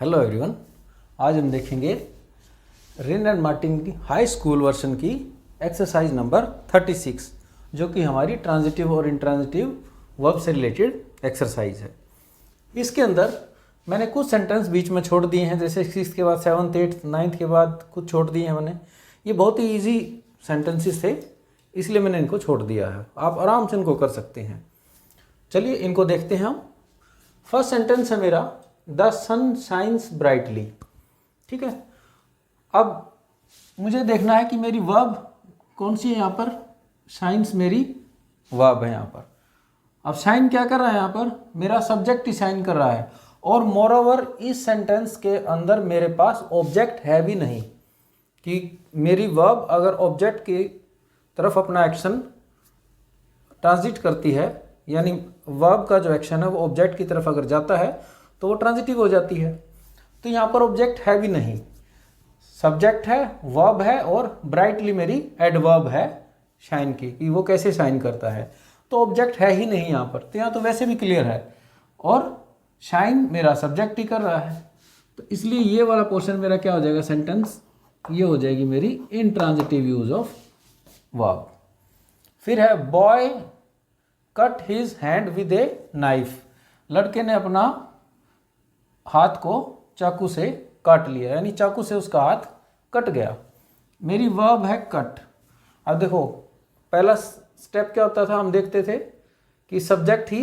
Hello everyone, आज हम देखेंगे रिन एंड मार्टिन की हाई स्कूल वर्जन की एक्सरसाइज नंबर 36 जो कि हमारी ट्रांजिटिव और इंट्रांजिटिव वर्ब से रिलेटेड एक्सरसाइज है। इसके अंदर मैंने कुछ सेंटेंस बीच में छोड़ दिए हैं, जैसे 6 के बाद 7th 8th 9th के बाद कुछ छोड़ दिए हैं मैंने। ये बहुत ही ईजी सेंटेंसेस थे, इसलिए मैंने इनको छोड़ दिया है। आप आराम से इनको कर सकते हैं। चलिए इनको देखते हैं हम। फर्स्ट सेंटेंस है मेरा, द सन शाइन्स ब्राइटली। ठीक है, अब मुझे देखना है कि मेरी वर्ब कौन सी है यहाँ पर। शाइन्स मेरी वर्ब है यहाँ पर। अब शाइन क्या कर रहा है यहाँ पर, मेरा सब्जेक्ट ही शाइन कर रहा है। और मोरओवर इस सेंटेंस के अंदर मेरे पास ऑब्जेक्ट है भी नहीं, कि मेरी वर्ब अगर ऑब्जेक्ट की तरफ अपना एक्शन ट्रांजिट करती है, यानी वर्ब का जो एक्शन है वो ऑब्जेक्ट की तरफ अगर जाता है तो वो ट्रांजिटिव हो जाती है। तो यहाँ पर ऑब्जेक्ट है भी नहीं, सब्जेक्ट है, वर्ब है और ब्राइटली मेरी एडवर्ब है शाइन की, कि वो कैसे शाइन करता है। तो ऑब्जेक्ट है ही नहीं यहाँ पर, तो यहाँ तो वैसे भी क्लियर है। और शाइन मेरा सब्जेक्ट ही कर रहा है, तो इसलिए ये वाला पोर्शन मेरा क्या हो जाएगा, सेंटेंस ये हो जाएगी मेरी इंट्रांजिटिव यूज ऑफ वर्ब। फिर है boy cut his hand with a knife. लड़के ने अपना हाथ को चाकू से काट लिया, यानी चाकू से उसका हाथ कट गया। मेरी वर्ब है कट। अब देखो पहला स्टेप क्या होता था, हम देखते थे कि सब्जेक्ट ही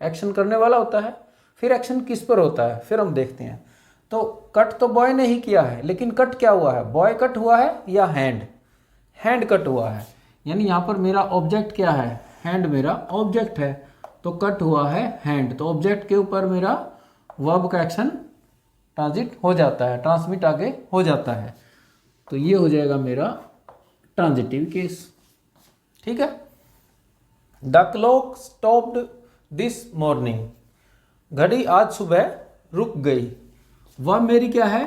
एक्शन करने वाला होता है, फिर एक्शन किस पर होता है फिर हम देखते हैं। तो कट तो बॉय ने ही किया है, लेकिन कट क्या हुआ है, बॉय कट हुआ है या हैंड, हैंड कट हुआ है। यानी यहाँ पर मेरा ऑब्जेक्ट क्या है, हैंड मेरा ऑब्जेक्ट है, तो कट हुआ है हैंड। तो ऑब्जेक्ट के ऊपर मेरा वर्ब का एक्शन ट्रांजिट हो जाता है, ट्रांसमिट आगे हो जाता है। तो ये हो जाएगा मेरा ट्रांजिटिव केस। ठीक है, the clock stopped this morning. घड़ी आज सुबह रुक गई। वर्ब मेरी क्या है,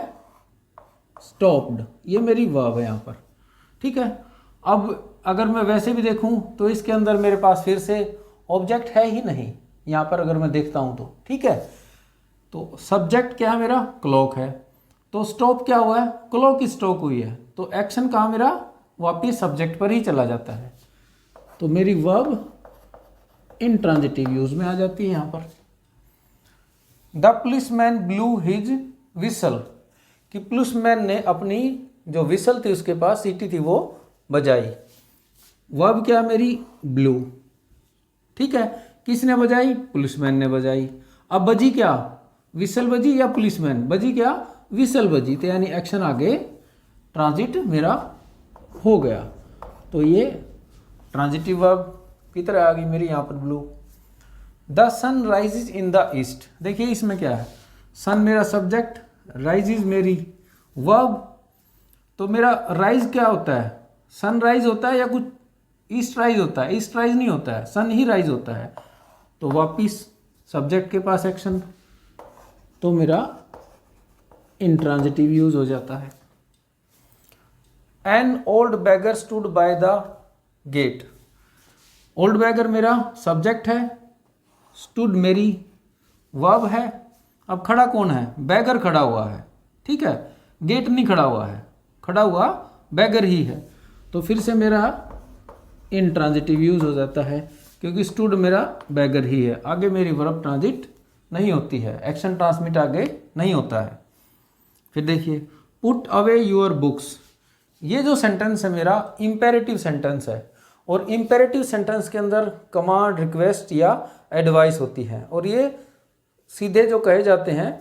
स्टॉप्ड, ये मेरी वर्ब है यहाँ पर। ठीक है, अब अगर मैं वैसे भी देखूं तो इसके अंदर मेरे पास फिर से ऑब्जेक्ट है ही नहीं यहाँ पर, अगर मैं देखता हूं तो। ठीक है, तो सब्जेक्ट क्या है मेरा, क्लॉक है, तो स्टॉप क्या हुआ है, क्लॉक स्टॉप हुई है, तो एक्शन कहाँ मेरा वापिस सब्जेक्ट पर ही चला जाता है। तो मेरी वर्ब इंट्रांजिटिव यूज में आ जाती है यहाँ पर। The policeman blue his whistle. कि पुलिसमैन ने अपनी जो विसल थी उसके पास सीटी थी वो बजाई। वर्ब क्या मेरी, ब्लू। ठीक है, किसने बजाई, पुलिसमैन ने बजाई। अब बजी क्या, विसल बजी या पुलिसमैन बजी, क्या विसल बजी, तो यानी एक्शन आगे ट्रांजिट मेरा हो गया। तो ये ट्रांजिटिव वर्ब की तरह आ गई मेरी यहाँ पर blue. The sun rises in the east. देखिए इसमें क्या है, सन मेरा सब्जेक्ट, राइजेज मेरी वर्ब। तो मेरा राइज क्या होता है, सनराइज होता है या कुछ ईस्ट राइज होता है, ईस्ट राइज नहीं होता है, सन ही राइज होता है। तो वापिस सब्जेक्ट के पास एक्शन, तो मेरा इंट्रांजिटिव यूज हो जाता है। An old beggar stood by the gate. Old beggar मेरा सब्जेक्ट है, स्टूड मेरी वर्ब है। अब खड़ा कौन है, बैगर खड़ा हुआ है। ठीक है, गेट नहीं खड़ा हुआ है, खड़ा हुआ बैगर ही है। तो फिर से मेरा इंट्रांजिटिव यूज हो जाता है, क्योंकि स्टूड मेरा बैगर ही है, आगे मेरी वर्ब ट्रांजिट नहीं होती है, एक्शन ट्रांसमिट आगे नहीं होता है। फिर देखिए पुट अवे योर बुक्स। ये जो सेंटेंस है मेरा इंपेरेटिव सेंटेंस है, और इंपेरेटिव सेंटेंस के अंदर कमांड, रिक्वेस्ट या एडवाइस होती है, और ये सीधे जो कहे जाते हैं।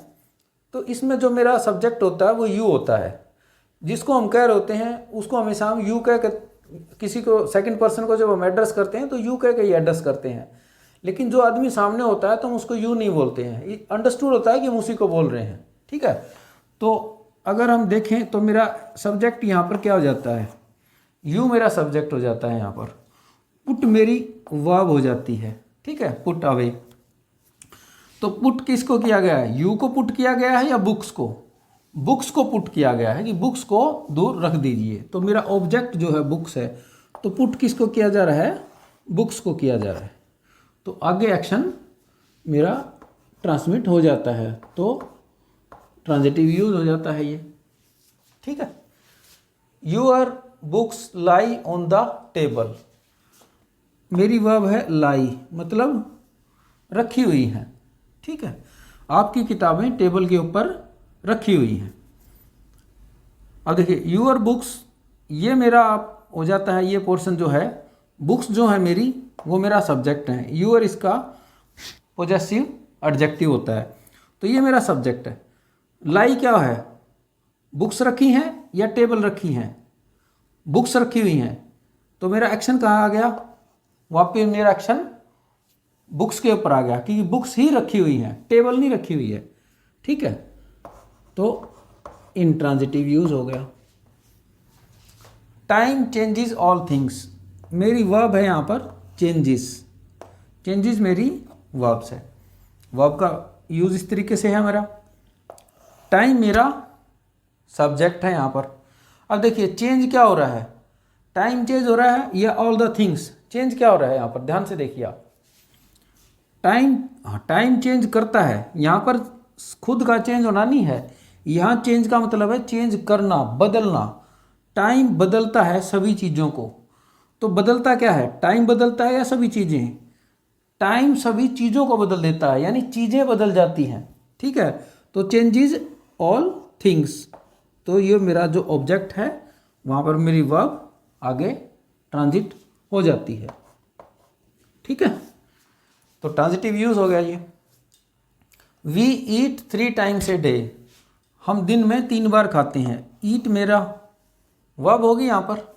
तो इसमें जो मेरा सब्जेक्ट होता है वो यू होता है, जिसको हम कह रहे होते हैं उसको हमेशा हम यू कह, किसी को सेकंड पर्सन को जब हम एड्रेस करते हैं तो यू कह के ही एड्रेस करते हैं। लेकिन जो आदमी सामने होता है तो हम उसको यू नहीं बोलते हैं, अंडरस्टूड होता है कि हम उसी को बोल रहे हैं। ठीक है, तो अगर हम देखें तो मेरा सब्जेक्ट यहाँ पर क्या हो जाता है, यू मेरा सब्जेक्ट हो जाता है यहाँ पर, पुट मेरी वर्ब हो जाती है। ठीक है, पुट अवे। तो पुट किसको किया गया है, यू को पुट किया गया है या बुक्स को, बुक्स को पुट किया गया है कि बुक्स को दूर रख दीजिए। तो मेरा ऑब्जेक्ट जो है बुक्स है, तो पुट किसको किया जा रहा है, बुक्स को किया जा रहा है। तो आगे एक्शन मेरा ट्रांसमिट हो जाता है। तो ट्रांजिटिव यूज हो जाता है ये, ठीक है। Your books lie on the table, मेरी वर्ब है लाई, मतलब रखी हुई हैं, ठीक है। आपकी किताबें टेबल के ऊपर रखी हुई हैं। अब देखिए यूअर बुक्स, ये मेरा आप हो जाता है, ये पोर्शन जो है, बुक्स जो है मेरी, वो मेरा सब्जेक्ट है। यूअर इसका पोजेसिव एडजेक्टिव होता है, तो ये मेरा सब्जेक्ट है। लाई क्या है, बुक्स रखी हैं या टेबल रखी हैं? बुक्स रखी हुई हैं, तो मेरा एक्शन कहाँ आ गया? वहाँ पे मेरा एक्शन बुक्स के ऊपर आ गया, क्योंकि बुक्स ही रखी हुई हैं, टेबल नहीं रखी हुई है, ठीक है। तो इंट्रांजिटिव यूज हो गया। टाइम चेंजेस ऑल थिंग्स, मेरी वर्ब है यहाँ पर चेंजेस, चेंजेस मेरी वर्ब्स है। वर्ब का यूज इस तरीके से है मेरा। टाइम मेरा सब्जेक्ट है यहाँ पर। अब देखिए चेंज क्या हो रहा है, टाइम चेंज हो रहा है या ऑल द थिंग्स चेंज क्या हो रहा है यहाँ पर, ध्यान से देखिए आप। टाइम चेंज करता है, यहाँ पर खुद का चेंज होना नहीं है, यहाँ चेंज का मतलब है चेंज करना, बदलना। टाइम बदलता है सभी चीज़ों को, तो बदलता क्या है, टाइम बदलता है या सभी चीज़ें? टाइम सभी चीज़ों को बदल देता है, यानी चीज़ें बदल जाती हैं, ठीक है। तो चेंजेस ऑल थिंग्स, तो ये मेरा जो ऑब्जेक्ट है वहाँ पर मेरी वर्ब आगे ट्रांजिट हो जाती है, ठीक है। तो ट्रांजिटिव यूज हो गया ये। We eat 3 times a day, हम दिन में 3 बार खाते हैं। ईट मेरा वर्ब होगी यहाँ पर।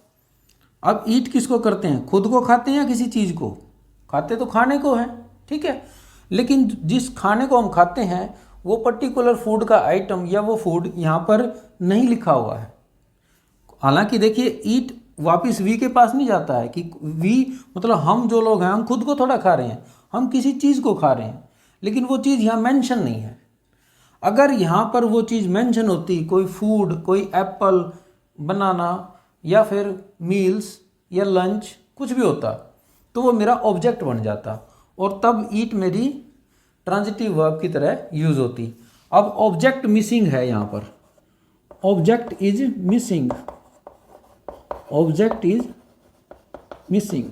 अब ईट किसको करते हैं, खुद को खाते हैं या किसी चीज़ को? खाते तो खाने को है, ठीक है। लेकिन जिस खाने को हम खाते हैं वो पर्टिकुलर फूड का आइटम या वो फूड यहाँ पर नहीं लिखा हुआ है। हालांकि देखिए ईट वापस वी के पास नहीं जाता है, कि वी मतलब हम जो लोग हैं, हम खुद को थोड़ा खा रहे हैं, हम किसी चीज़ को खा रहे हैं, लेकिन वो चीज़ यहाँ मेंशन नहीं है। अगर यहाँ पर वो चीज़ मेंशन होती, कोई फूड, कोई एप्पल, बनाना या फिर मील्स या लंच, कुछ भी होता, तो वो मेरा ऑब्जेक्ट बन जाता, और तब ईट मेरी ट्रांजिटिव वर्ब की तरह यूज होती। अब ऑब्जेक्ट मिसिंग है यहाँ पर, object is missing, object is missing,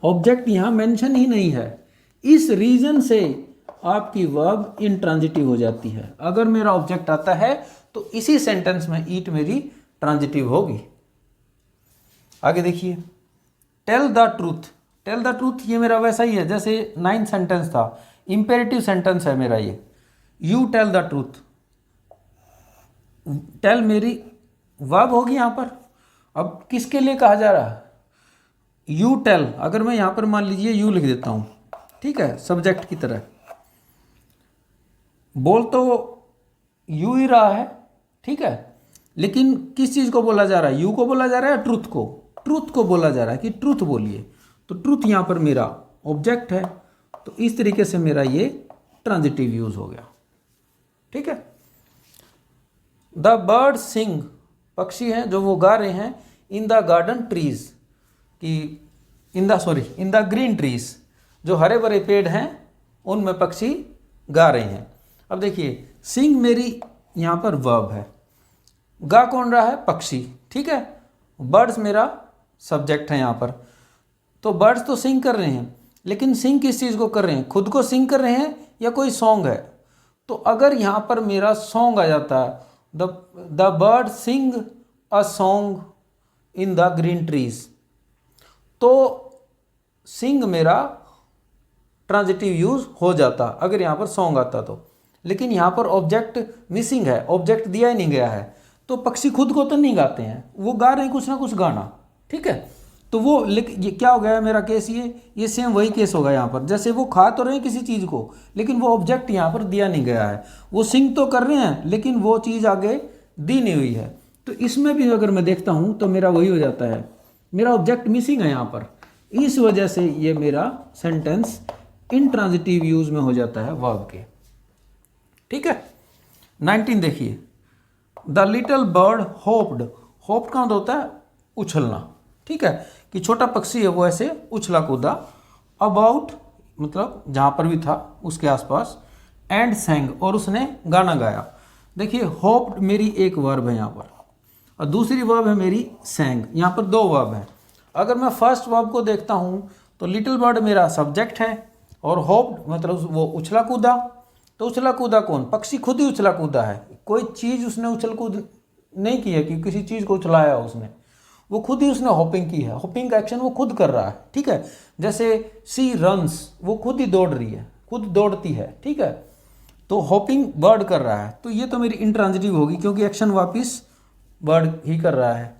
object यहाँ मेंशन ही नहीं है। इस रीजन से आपकी वर्ब इंट्रांजिटिव हो जाती है। अगर मेरा ऑब्जेक्ट आता है तो इसी सेंटेंस में ईट मेरी ट्रांजिटिव होगी। आगे देखिए, tell the truth, tell the truth ये मेरा वैसा ही है जैसे 9th सेंटेंस था, इंपेरेटिव सेंटेंस है मेरा ये। You tell the truth, tell मेरी वर्ब होगी यहाँ पर। अब किसके लिए कहा जा रहा है, यू टेल, अगर मैं यहाँ पर मान लीजिए यू लिख देता हूँ, ठीक है, सब्जेक्ट की तरह, बोल तो यू ही रहा है, ठीक है, लेकिन किस चीज़ को बोला जा रहा है, यू को बोला जा रहा है, ट्रूथ को, ट्रूथ को बोला जा रहा है कि ट्रूथ बोलिए। तो ट्रूथ यहाँ पर मेरा ऑब्जेक्ट है, तो इस तरीके से मेरा ये ट्रांजिटिव यूज हो गया, ठीक है। द बर्ड सिंग, पक्षी हैं जो वो गा रहे हैं, इन द गार्डन ट्रीज, कि इन द ग्रीन ट्रीज, जो हरे भरे पेड़ हैं उनमें पक्षी गा रहे हैं। अब देखिए सिंग मेरी यहाँ पर वर्ब है, गा कौन रहा है, पक्षी, ठीक है। बर्ड्स मेरा सब्जेक्ट है यहाँ पर। तो बर्ड्स तो सिंग कर रहे हैं, लेकिन सिंग किस चीज़ को कर रहे हैं, खुद को सिंग कर रहे हैं या कोई सॉन्ग है? तो अगर यहाँ पर मेरा सॉन्ग आ जाता है, the bird sing a song in the green trees, तो सिंग मेरा ट्रांजिटिव यूज हो जाता अगर यहाँ पर सॉन्ग आता तो। लेकिन यहाँ पर ऑब्जेक्ट मिसिंग है, ऑब्जेक्ट दिया ही नहीं गया है, तो पक्षी खुद को तो नहीं गाते हैं, वो गा रहे हैं कुछ ना कुछ गाना, ठीक है। तो वो ये क्या हो गया मेरा केस, ये सेम वही केस होगा यहाँ पर, जैसे वो खा तो रहे हैं किसी चीज़ को, लेकिन वो ऑब्जेक्ट यहाँ पर दिया नहीं गया है। वो सिंग तो कर रहे हैं लेकिन वो चीज़ आगे दी नहीं हुई है। तो इसमें भी अगर मैं देखता हूँ तो मेरा वही हो जाता है, मेरा ऑब्जेक्ट मिसिंग है यहाँ पर, इस वजह से ये मेरा सेंटेंस इंट्रांजिटिव यूज में हो जाता है वर्ब के, ठीक है। 19 देखिए, the little bird hoped, hoped का मतलब होता है उछलना, ठीक है, कि छोटा पक्षी है वो ऐसे उछला कूदा, अबाउट मतलब जहाँ पर भी था उसके आसपास, एंड सैंग, और उसने गाना गाया। देखिए होप्ड मेरी एक वर्ब है यहाँ पर और दूसरी वर्ब है मेरी सैंग, यहाँ पर दो वर्ब हैं। अगर मैं फर्स्ट वर्ब को देखता हूँ तो लिटिल बर्ड मेरा सब्जेक्ट है और होप्ड मतलब वो उछला कूदा। तो उछला कूदा कौन? पक्षी खुद ही उछला कूदा है, कोई चीज़ उसने उछल कूद नहीं की है कि किसी चीज़ को उछलाया उसने, वो खुद ही उसने हॉपिंग की है। हॉपिंग का एक्शन वो खुद कर रहा है, ठीक है। जैसे सी रन्स, वो खुद ही दौड़ रही है, खुद दौड़ती है, ठीक है। तो हॉपिंग बर्ड कर रहा है, तो ये तो मेरी इंट्रांजिटिव होगी क्योंकि एक्शन वापिस बर्ड ही कर रहा है।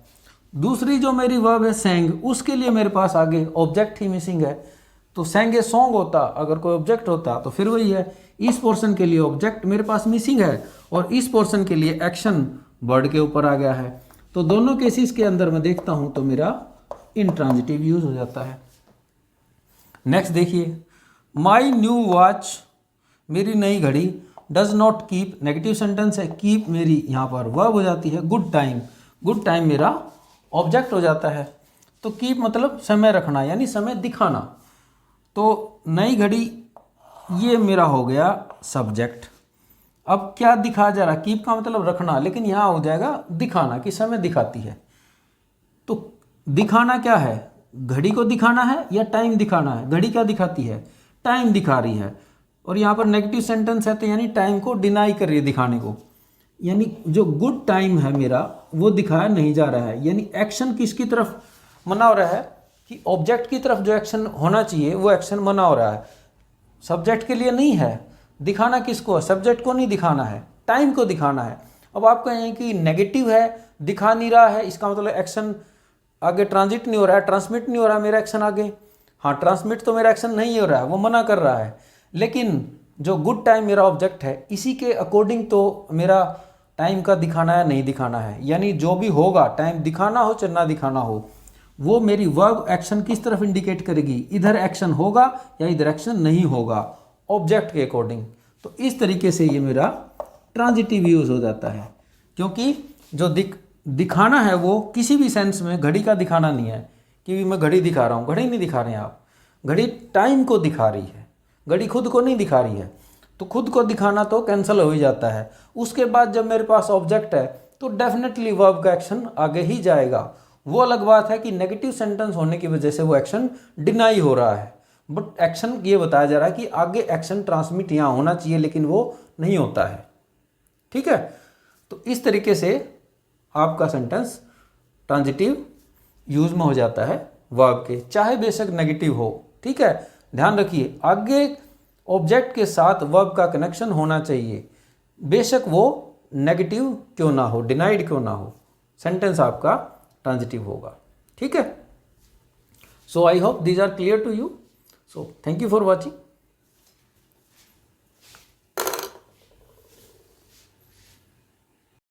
दूसरी जो मेरी वर्ब है सैंग, उसके लिए मेरे पास आगे ऑब्जेक्ट ही मिसिंग है। तो सैंग ए सॉन्ग होता, अगर कोई ऑब्जेक्ट होता तो फिर वही है। इस पोर्शन के लिए ऑब्जेक्ट मेरे पास मिसिंग है और इस पोर्शन के लिए एक्शन बर्ड के ऊपर आ गया है। तो दोनों केसेस के अंदर मैं देखता हूं तो मेरा इंट्रांजिटिव यूज हो जाता है। नेक्स्ट देखिए, माई न्यू वॉच, मेरी नई घड़ी, does not keep, negative sentence है, कीप मेरी यहाँ पर वर्ब हो जाती है। गुड टाइम, गुड टाइम मेरा ऑब्जेक्ट हो जाता है। तो कीप मतलब समय रखना यानी समय दिखाना। तो नई घड़ी ये मेरा हो गया सब्जेक्ट। अब क्या दिखाया जा रहा है? कीप का मतलब रखना, लेकिन यहाँ हो जाएगा दिखाना कि समय दिखाती है। तो दिखाना क्या है? घड़ी को दिखाना है या टाइम दिखाना है? घड़ी क्या दिखाती है? टाइम दिखा रही है। और यहाँ पर नेगेटिव सेंटेंस है तो यानी टाइम को डिनाई कर रही है दिखाने को, यानी जो गुड टाइम है मेरा वो दिखाया नहीं जा रहा है। यानी एक्शन किसकी तरफ मना हो रहा है कि ऑब्जेक्ट की तरफ जो एक्शन होना चाहिए वो एक्शन मना हो रहा है, सब्जेक्ट के लिए नहीं है। दिखाना किसको है? सब्जेक्ट को नहीं दिखाना है, टाइम को दिखाना है। अब आप कहें कि नेगेटिव है, दिखा नहीं रहा है, इसका मतलब एक्शन आगे ट्रांजिट नहीं हो रहा है, ट्रांसमिट नहीं हो रहा है मेरा एक्शन आगे। हाँ, ट्रांसमिट तो मेरा एक्शन नहीं हो रहा है, वो मना कर रहा है। लेकिन जो गुड टाइम मेरा ऑब्जेक्ट है, इसी के अकॉर्डिंग तो मेरा टाइम का दिखाना है नहीं दिखाना है। यानी जो भी होगा, टाइम दिखाना हो चाहे ना दिखाना हो, वो मेरी वर्ब एक्शन किस तरफ इंडिकेट करेगी? इधर एक्शन होगा या इधर एक्शन नहीं होगा, ऑब्जेक्ट के अकॉर्डिंग। तो इस तरीके से ये मेरा ट्रांजिटिव यूज हो जाता है, क्योंकि जो दिखाना है वो किसी भी सेंस में घड़ी का दिखाना नहीं है कि मैं घड़ी दिखा रहा हूँ। घड़ी नहीं दिखा रहे हैं आप, घड़ी टाइम को दिखा रही है, घड़ी खुद को नहीं दिखा रही है। तो खुद को दिखाना तो कैंसिल हो ही जाता है। उसके बाद जब मेरे पास ऑब्जेक्ट है तो डेफिनेटली वर्ब का एक्शन आगे ही जाएगा। वो अलग बात है कि नेगेटिव सेंटेंस होने की वजह से वो एक्शन डिनाई हो रहा है, बट एक्शन ये बताया जा रहा है कि आगे एक्शन ट्रांसमिट यहाँ होना चाहिए, लेकिन वो नहीं होता है, ठीक है। तो इस तरीके से आपका सेंटेंस ट्रांजिटिव यूज में हो जाता है वर्ब के, चाहे बेशक नेगेटिव हो, ठीक है। ध्यान रखिए, आगे ऑब्जेक्ट के साथ वर्ब का कनेक्शन होना चाहिए, बेशक वो नेगेटिव क्यों ना हो, डिनाइड क्यों ना हो, सेंटेंस आपका ट्रांजिटिव होगा, ठीक है। So I hope these are clear to you. So thank you for watching.